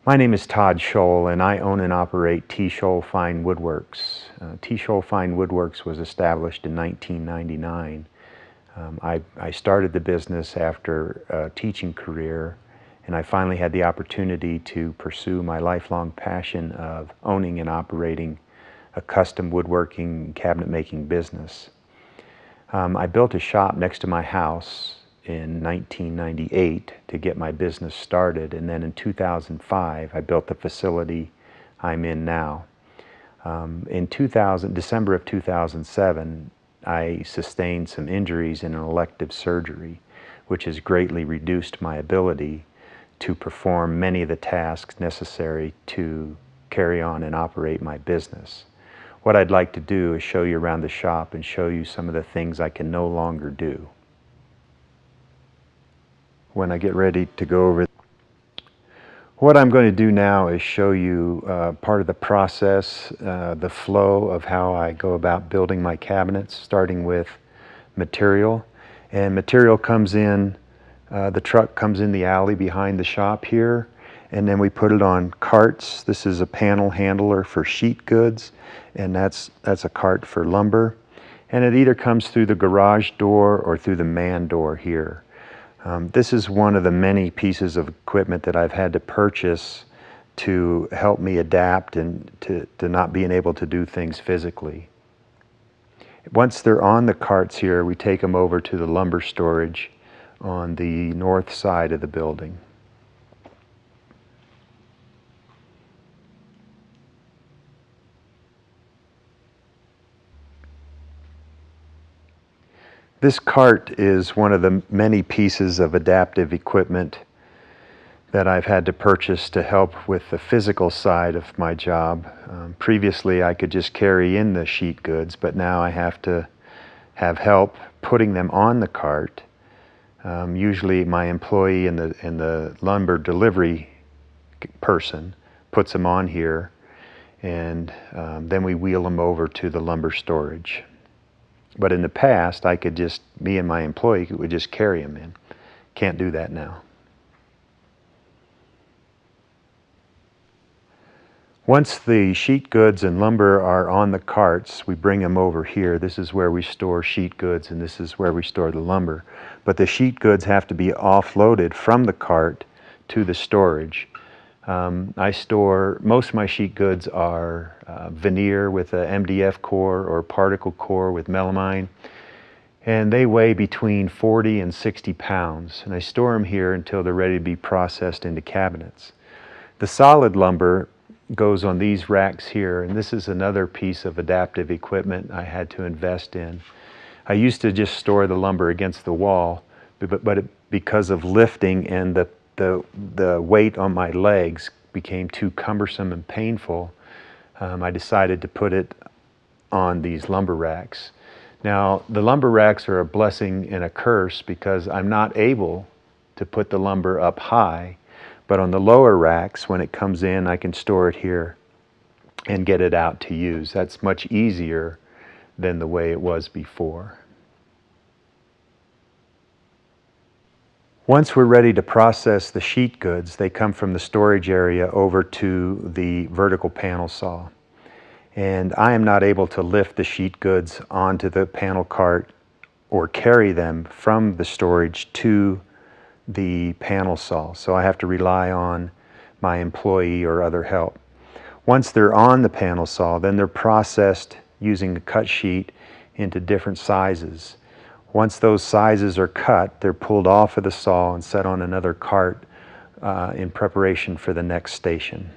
My name is Todd Scholl, and I own and operate T. Scholl Fine Woodworks. T. Scholl Fine Woodworks was established in 1999. I started the business after a teaching career, and I finally had the opportunity to pursue my lifelong passion of owning and operating a custom woodworking cabinet making business. I built a shop next to my house in 1998 to get my business started, and then in 2005 I built the facility I'm in now. In December of 2007, I sustained some injuries in an elective surgery, which has greatly reduced my ability to perform many of the tasks necessary to carry on and operate my business. What I'd like to do is show you around the shop and show you some of the things I can no longer do. When I get ready to go over, what I'm going to do now is show you part of the process, the flow of how I go about building my cabinets, starting with material. And material comes in, the truck comes in the alley behind the shop here, and then we put it on carts. This is a panel handler for sheet goods, and that's a cart for lumber. And it either comes through the garage door or through the man door here. This is one of the many pieces of equipment that I've had to purchase to help me adapt and to not being able to do things physically. Once they're on the carts here, we take them over to the lumber storage on the north side of the building. This cart is one of the many pieces of adaptive equipment that I've had to purchase to help with the physical side of my job. Previously, I could just carry in the sheet goods, but now I have to have help putting them on the cart. Usually my employee and the lumber delivery person puts them on here, and then we wheel them over to the lumber storage. But in the past, me and my employee would just carry them in. Can't do that now. Once the sheet goods and lumber are on the carts, we bring them over here. This is where we store sheet goods, and this is where we store the lumber. But the sheet goods have to be offloaded from the cart to the storage. Most of my sheet goods are veneer with a MDF core or particle core with melamine, and they weigh between 40 and 60 pounds, and I store them here until they're ready to be processed into cabinets. The solid lumber goes on these racks here, and this is another piece of adaptive equipment I had to invest in. I used to just store the lumber against the wall, but because of lifting and the weight on my legs became too cumbersome and painful, I decided to put it on these lumber racks. Now, the lumber racks are a blessing and a curse because I'm not able to put the lumber up high, but on the lower racks, when it comes in, I can store it here and get it out to use. That's much easier than the way it was before. Once we're ready to process the sheet goods, they come from the storage area over to the vertical panel saw. And I am not able to lift the sheet goods onto the panel cart or carry them from the storage to the panel saw. So I have to rely on my employee or other help. Once they're on the panel saw, then they're processed using the cut sheet into different sizes. Once those sizes are cut, they're pulled off of the saw and set on another cart in preparation for the next station.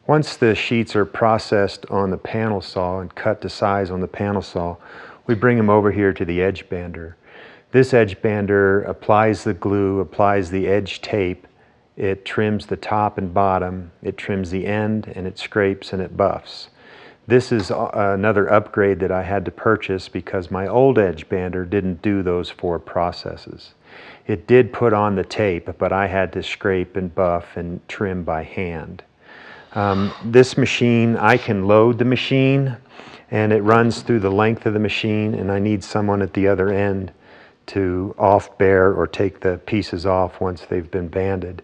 Once the sheets are processed on the panel saw and cut to size on the panel saw, we bring them over here to the edge bander. This edge bander applies the glue, applies the edge tape, it trims the top and bottom, it trims the end, and it scrapes and it buffs. This is another upgrade that I had to purchase because my old edge bander didn't do those 4 processes. It did put on the tape, but I had to scrape and buff and trim by hand. This machine, I can load the machine and it runs through the length of the machine, and I need someone at the other end to off-bear or take the pieces off once they've been banded.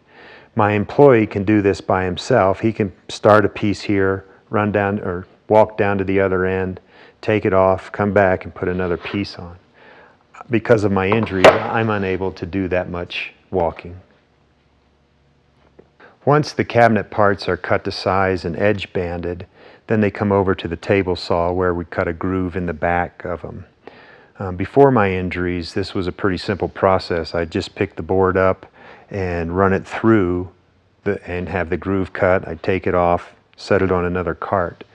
My employee can do this by himself. He can start a piece here, run down or walk down to the other end, take it off, come back and put another piece on. Because of my injuries, I'm unable to do that much walking. Once the cabinet parts are cut to size and edge banded, then they come over to the table saw where we cut a groove in the back of them. Before my injuries, this was a pretty simple process. I'd just pick the board up and run it through and have the groove cut. I'd take it off, set it on another cart.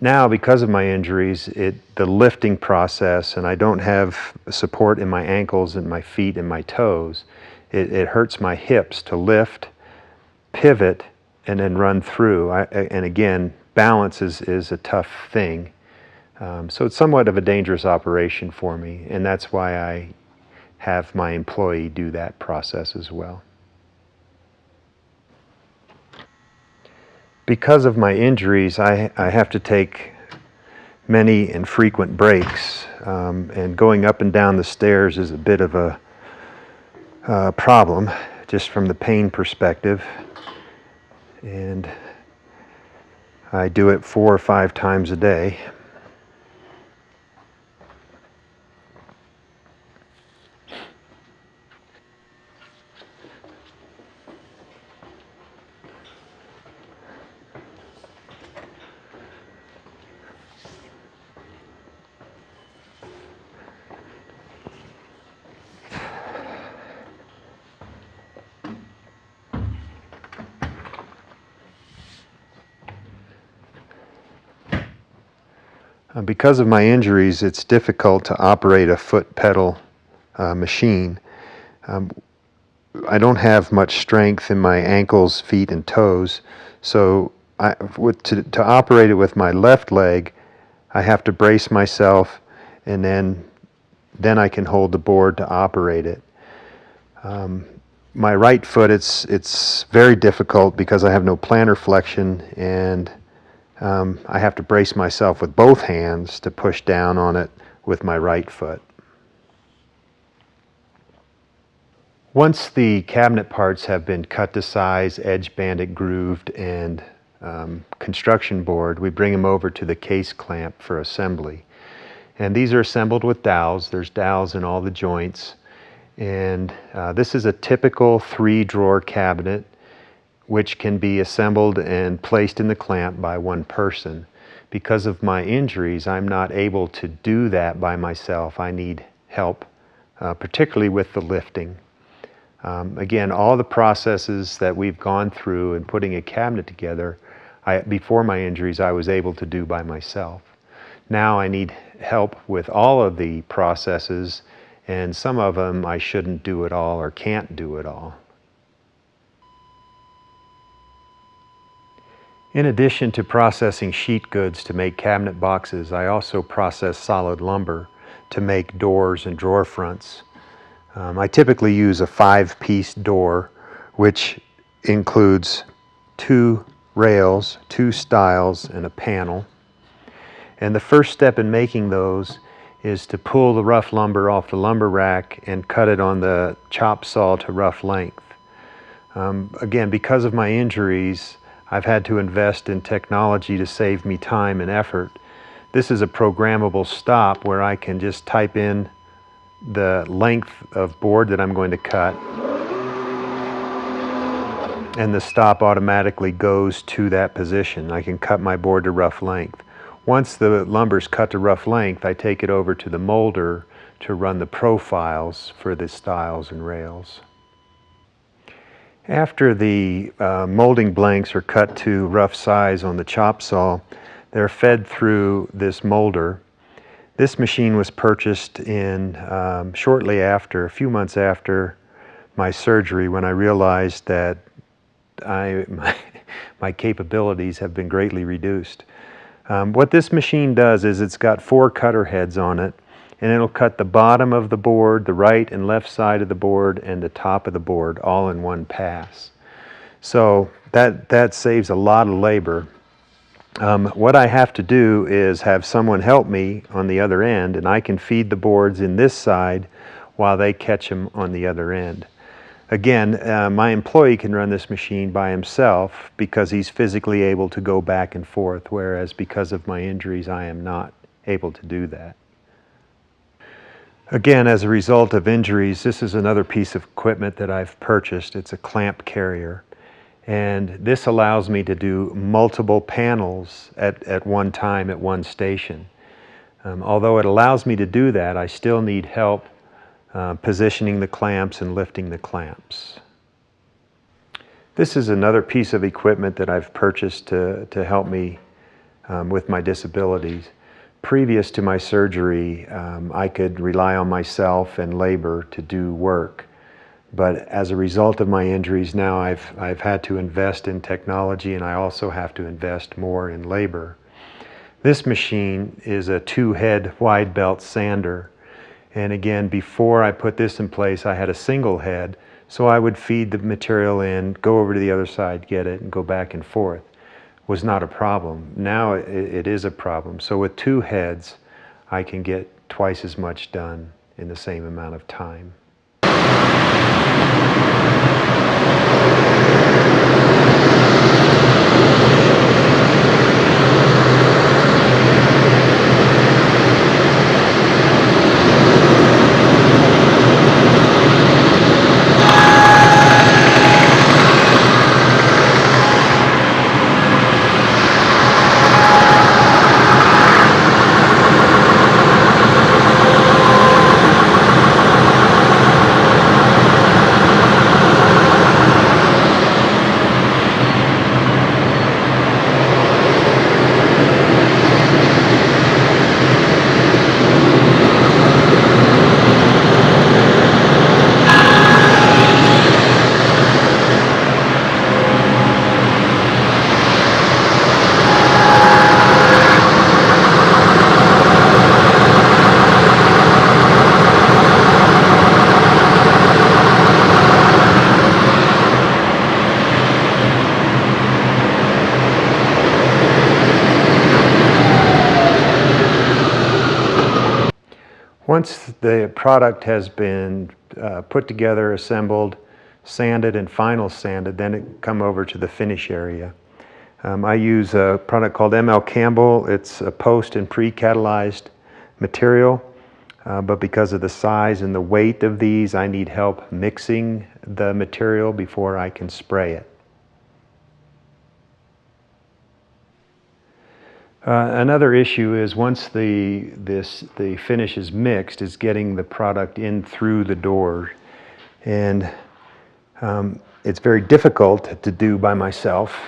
Now, because of my injuries, the lifting process, and I don't have support in my ankles and my feet and my toes, it hurts my hips to lift, pivot, and then run through. And again, balance is a tough thing. So it's somewhat of a dangerous operation for me, and that's why I have my employee do that process as well. Because of my injuries, I have to take many and frequent breaks, and going up and down the stairs is a bit of a problem, just from the pain perspective. And I do it 4 or 5 times a day. Because of my injuries, it's difficult to operate a foot pedal machine. I don't have much strength in my ankles, feet, and toes, so to operate it with my left leg, I have to brace myself, and then I can hold the board to operate it. My right foot, it's very difficult because I have no plantar flexion, and I have to brace myself with both hands to push down on it with my right foot. Once the cabinet parts have been cut to size, edge banded, grooved, and construction board, we bring them over to the case clamp for assembly. And these are assembled with dowels. There's dowels in all the joints. And this is a typical 3-drawer cabinet, which can be assembled and placed in the clamp by one person. Because of my injuries, I'm not able to do that by myself. I need help, particularly with the lifting. Again, all the processes that we've gone through in putting a cabinet together, before my injuries, I was able to do by myself. Now I need help with all of the processes, and some of them I shouldn't do at all or can't do at all. In addition to processing sheet goods to make cabinet boxes, I also process solid lumber to make doors and drawer fronts. I typically use a 5-piece door, which includes 2 rails, 2 stiles, and a panel. And the first step in making those is to pull the rough lumber off the lumber rack and cut it on the chop saw to rough length. Again, because of my injuries, I've had to invest in technology to save me time and effort. This is a programmable stop where I can just type in the length of board that I'm going to cut, and the stop automatically goes to that position. I can cut my board to rough length. Once the lumber's cut to rough length, I take it over to the molder to run the profiles for the stiles and rails. After the molding blanks are cut to rough size on the chop saw, they're fed through this molder. This machine was purchased in shortly after, a few months after my surgery, when I realized that my capabilities have been greatly reduced. What this machine does is it's got 4 cutter heads on it, and it'll cut the bottom of the board, the right and left side of the board, and the top of the board all in one pass. So that saves a lot of labor. What I have to do is have someone help me on the other end, and I can feed the boards in this side while they catch them on the other end. Again, my employee can run this machine by himself because he's physically able to go back and forth, whereas because of my injuries, I am not able to do that. Again, as a result of injuries, this is another piece of equipment that I've purchased. It's a clamp carrier. And this allows me to do multiple panels at one time at one station. Although it allows me to do that, I still need help positioning the clamps and lifting the clamps. This is another piece of equipment that I've purchased to help me with my disabilities. Previous to my surgery, I could rely on myself and labor to do work. But as a result of my injuries now, I've had to invest in technology, and I also have to invest more in labor. This machine is a 2-head wide belt sander. And again, before I put this in place, I had a single head, so I would feed the material in, go over to the other side, get it, and go back and forth. Was not a problem. Now it is a problem. So with 2 heads, I can get twice as much done in the same amount of time. Once the product has been put together, assembled, sanded, and final sanded, then it come over to the finish area. I use a product called ML Campbell. It's a post and pre-catalyzed material, but because of the size and the weight of these, I need help mixing the material before I can spray it. Another issue is once the finish is mixed, is getting the product in through the door, and it's very difficult to do by myself.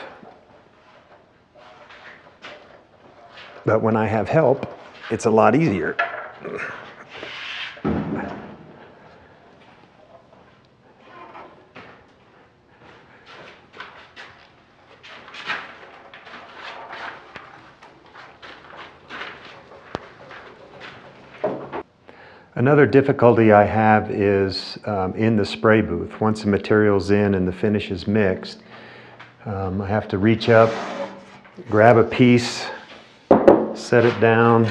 But when I have help, it's a lot easier. Another difficulty I have is in the spray booth. Once the material's in and the finish is mixed, I have to reach up, grab a piece, set it down,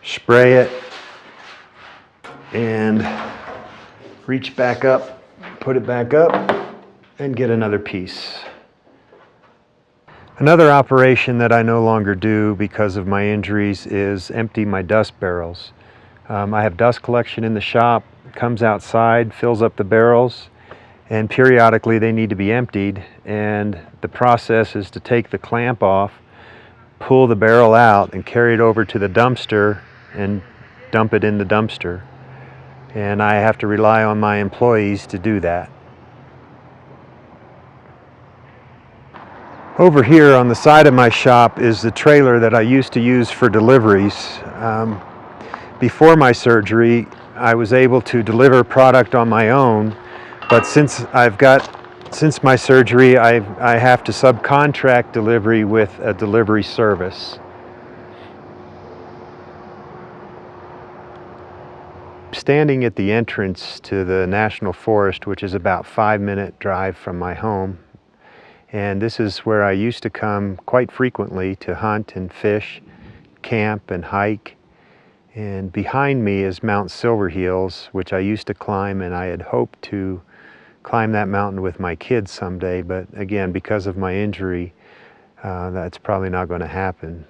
spray it, and reach back up, put it back up, and get another piece. Another operation that I no longer do because of my injuries is empty my dust barrels. I have dust collection in the shop, comes outside, fills up the barrels, and periodically they need to be emptied, and the process is to take the clamp off, pull the barrel out, and carry it over to the dumpster and dump it in the dumpster. And I have to rely on my employees to do that. Over here on the side of my shop is the trailer that I used to use for deliveries. Before my surgery, I was able to deliver product on my own, but since I've got Since my surgery, I have to subcontract delivery with a delivery service. Standing at the entrance to the National Forest, which is about 5-minute drive from my home, and this is where I used to come quite frequently to hunt and fish, camp and hike. And behind me is Mount Silverheels, which I used to climb, and I had hoped to climb that mountain with my kids someday, but again, because of my injury, that's probably not going to happen.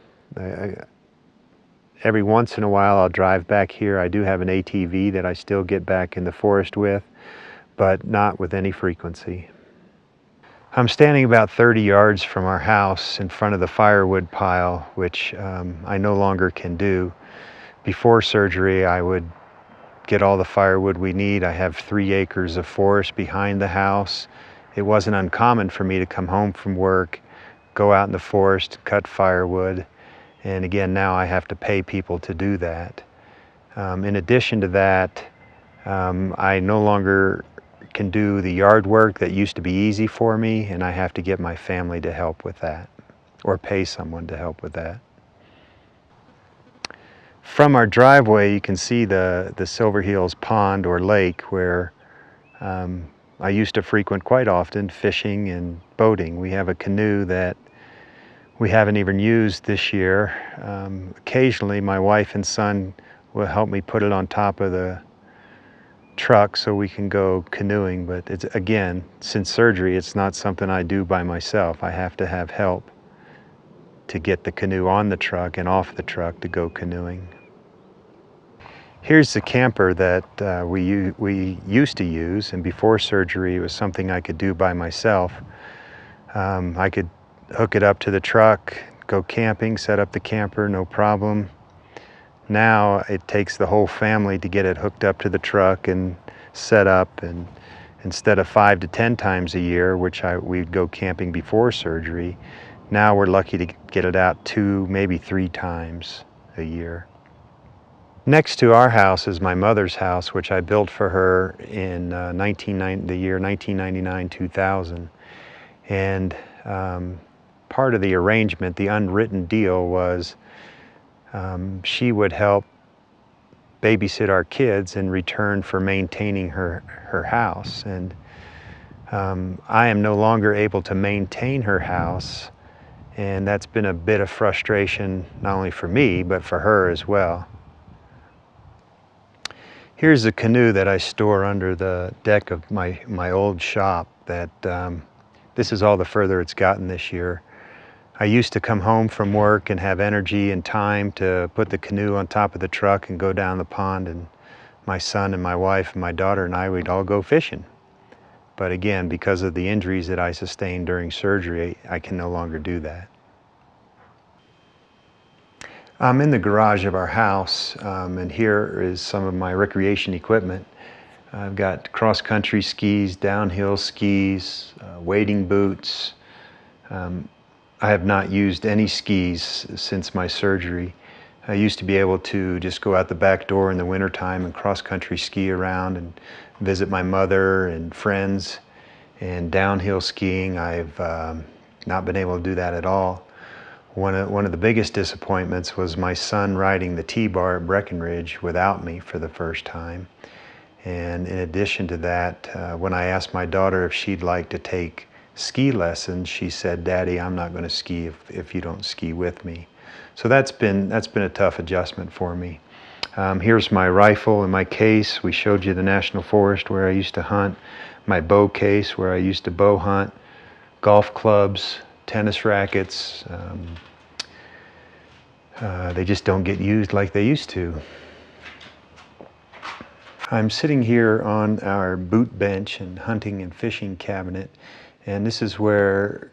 Every once in a while I'll drive back here. I do have an ATV that I still get back in the forest with, but not with any frequency. I'm standing about 30 yards from our house in front of the firewood pile, which I no longer can do. Before surgery, I would get all the firewood we need. I have 3 acres of forest behind the house. It wasn't uncommon for me to come home from work, go out in the forest, cut firewood, and again, now I have to pay people to do that. In addition to that, I no longer can do the yard work that used to be easy for me, and I have to get my family to help with that, or pay someone to help with that. From our driveway, you can see the Silverheels Pond or lake where I used to frequent quite often, fishing and boating. We have a canoe that we haven't even used this year. Occasionally, my wife and son will help me put it on top of the truck so we can go canoeing, but it's, again, since surgery, it's not something I do by myself. I have to have help to get the canoe on the truck and off the truck to go canoeing. Here's the camper that we used to use, and before surgery it was something I could do by myself. I could hook it up to the truck, go camping, set up the camper, no problem. Now it takes the whole family to get it hooked up to the truck and set up, and instead of 5 to 10 times a year, which we'd go camping before surgery, now we're lucky to get it out 2, maybe 3 times a year. Next to our house is my mother's house, which I built for her in the year 1999-2000. And part of the arrangement, the unwritten deal, was she would help babysit our kids in return for maintaining her house. And I am no longer able to maintain her house, and that's been a bit of frustration, not only for me, but for her as well. Here's the canoe that I store under the deck of my old shop. That this is all the further it's gotten this year. I used to come home from work and have energy and time to put the canoe on top of the truck and go down the pond, and my son and my wife and my daughter and I, we'd all go fishing. But again, because of the injuries that I sustained during surgery, I can no longer do that. I'm in the garage of our house, and here is some of my recreation equipment. I've got cross-country skis, downhill skis, wading boots. I have not used any skis since my surgery. I used to be able to just go out the back door in the wintertime and cross-country ski around and visit my mother and friends. And downhill skiing, I've not been able to do that at all. One of the biggest disappointments was my son riding the T-bar at Breckenridge without me for the first time. And in addition to that, when I asked my daughter if she'd like to take ski lessons, she said, "Daddy, I'm not going to ski if you don't ski with me." So that's been a tough adjustment for me. Here's my rifle and my case. We showed you the National Forest where I used to hunt. My bow case where I used to bow hunt. Golf clubs, tennis rackets. They just don't get used like they used to. I'm sitting here on our boot bench and hunting and fishing cabinet, and this is where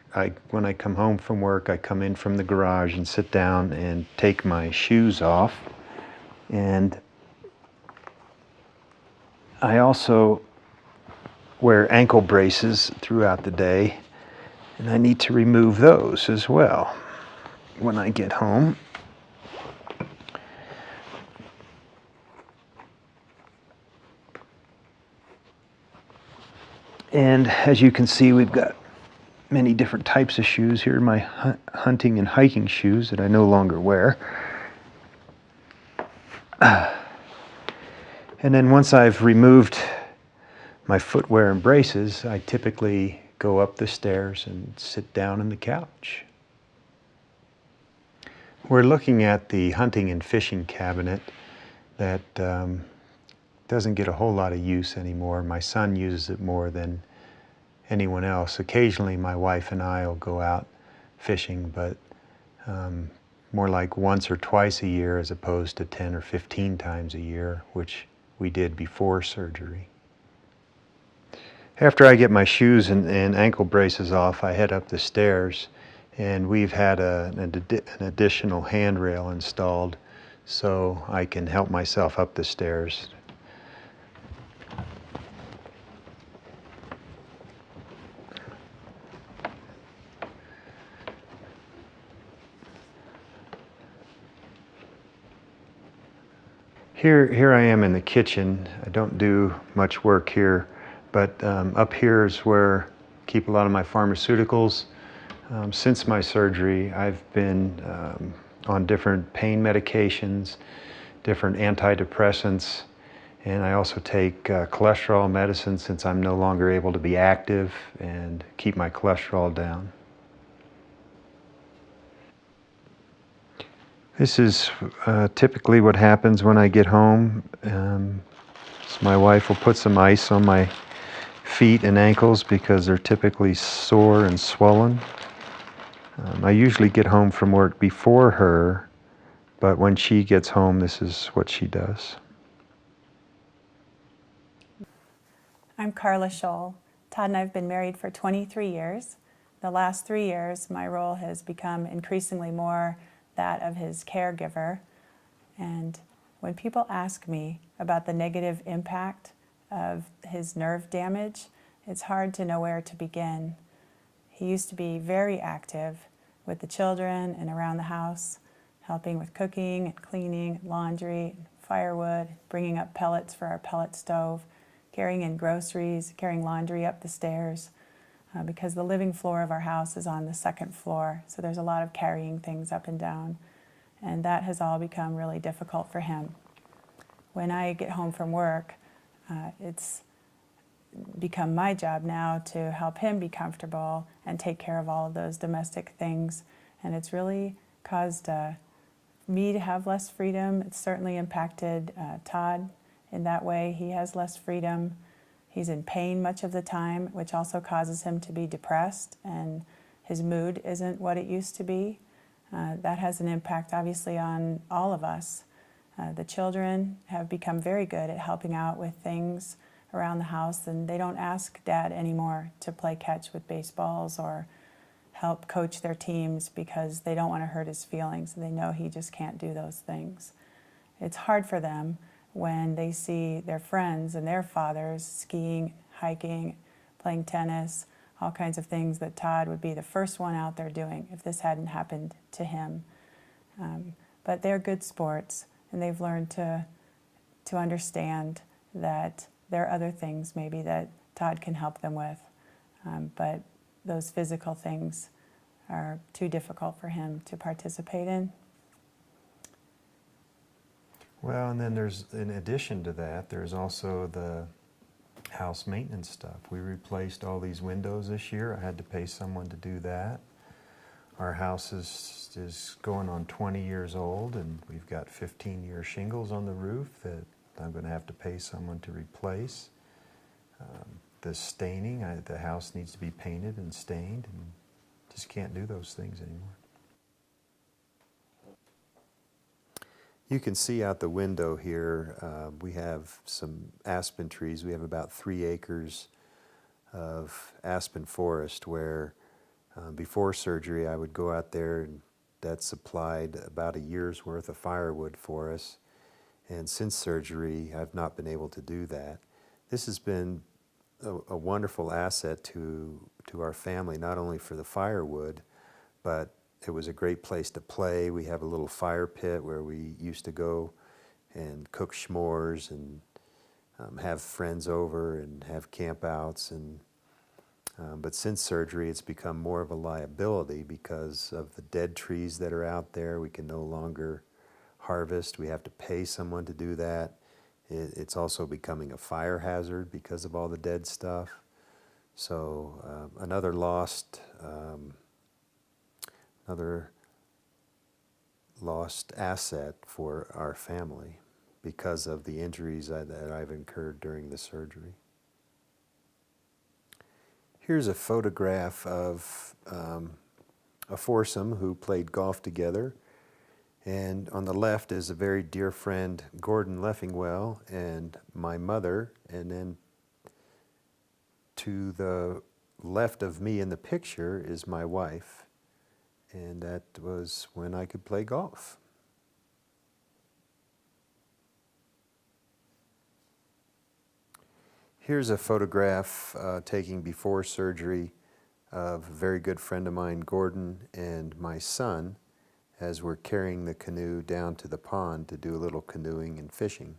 when I come home from work, I come in from the garage and sit down and take my shoes off. And I also wear ankle braces throughout the day, and I need to remove those as well when I get home. And as you can see, we've got many different types of shoes. Here are my hunting and hiking shoes that I no longer wear. And then once I've removed my footwear and braces, I typically go up the stairs and sit down on the couch. We're looking at the hunting and fishing cabinet that doesn't get a whole lot of use anymore. My son uses it more than anyone else. Occasionally my wife and I will go out fishing, but more like once or twice a year as opposed to 10 or 15 times a year, which we did before surgery. After I get my shoes and ankle braces off, I head up the stairs, and we've had an additional handrail installed so I can help myself up the stairs. Here I am in the kitchen. I don't do much work here, but up here is where I keep a lot of my pharmaceuticals. Since my surgery, I've been on different pain medications, different antidepressants, and I also take cholesterol medicine since I'm no longer able to be active and keep my cholesterol down. This is typically what happens when I get home. So my wife will put some ice on my feet and ankles because they're typically sore and swollen. I usually get home from work before her, but when she gets home, this is what she does. I'm Carla Scholl. Todd and I have been married for 23 years. The last 3 years, my role has become increasingly more that of his caregiver. And when people ask me about the negative impact of his nerve damage, it's hard to know where to begin. He used to be very active with the children and around the house, helping with cooking and cleaning, laundry, firewood, bringing up pellets for our pellet stove, carrying in groceries, carrying laundry up the stairs, because the living floor of our house is on the second floor, so there's a lot of carrying things up and down, and that has all become really difficult for him. When I get home from work, it's become my job now to help him be comfortable and take care of all of those domestic things, and it's really caused me to have less freedom. It's certainly impacted Todd in that way. He has less freedom. He's in pain much of the time, which also causes him to be depressed, and his mood isn't what it used to be. That has an impact, obviously, on all of us. The children have become very good at helping out with things around the house, and they don't ask Dad anymore to play catch with baseballs or help coach their teams because they don't want to hurt his feelings, and they know he just can't do those things. It's hard for them when they see their friends and their fathers skiing, hiking, playing tennis, all kinds of things that Todd would be the first one out there doing if this hadn't happened to him. But they're good sports, and they've learned to understand that there are other things maybe that Todd can help them with, but those physical things are too difficult for him to participate in. Well, and then there's, in addition to that, there's also the house maintenance stuff. We replaced all these windows this year. I had to pay someone to do that. Our house is going on 20 years old, and we've got 15-year shingles on the roof that I'm going to have to pay someone to replace. The staining, the house needs to be painted and stained, and just can't do those things anymore. You can see out the window here, we have some aspen trees. We have about 3 acres of aspen forest where before surgery I would go out there, and that supplied about a year's worth of firewood for us. And since surgery, I've not been able to do that. This has been a wonderful asset to our family, not only for the firewood, but it was a great place to play. We have a little fire pit where we used to go and cook s'mores and have friends over and have campouts. And But since surgery, it's become more of a liability because of the dead trees that are out there. We can no longer harvest. We have to pay someone to do that. It's also becoming a fire hazard because of all the dead stuff. So another lost asset for our family because of the injuries that I've incurred during the surgery. Here's a photograph of a foursome who played golf together. And on the left is a very dear friend, Gordon Leffingwell, and my mother. And then to the left of me in the picture is my wife. And that was when I could play golf. Here's a photograph taken before surgery of a very good friend of mine, Gordon, and my son, as we're carrying the canoe down to the pond to do a little canoeing and fishing.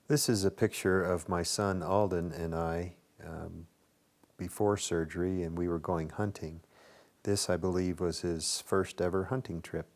This is a picture of my son Alden and I before surgery, and we were going hunting. This, I believe, was his first ever hunting trip.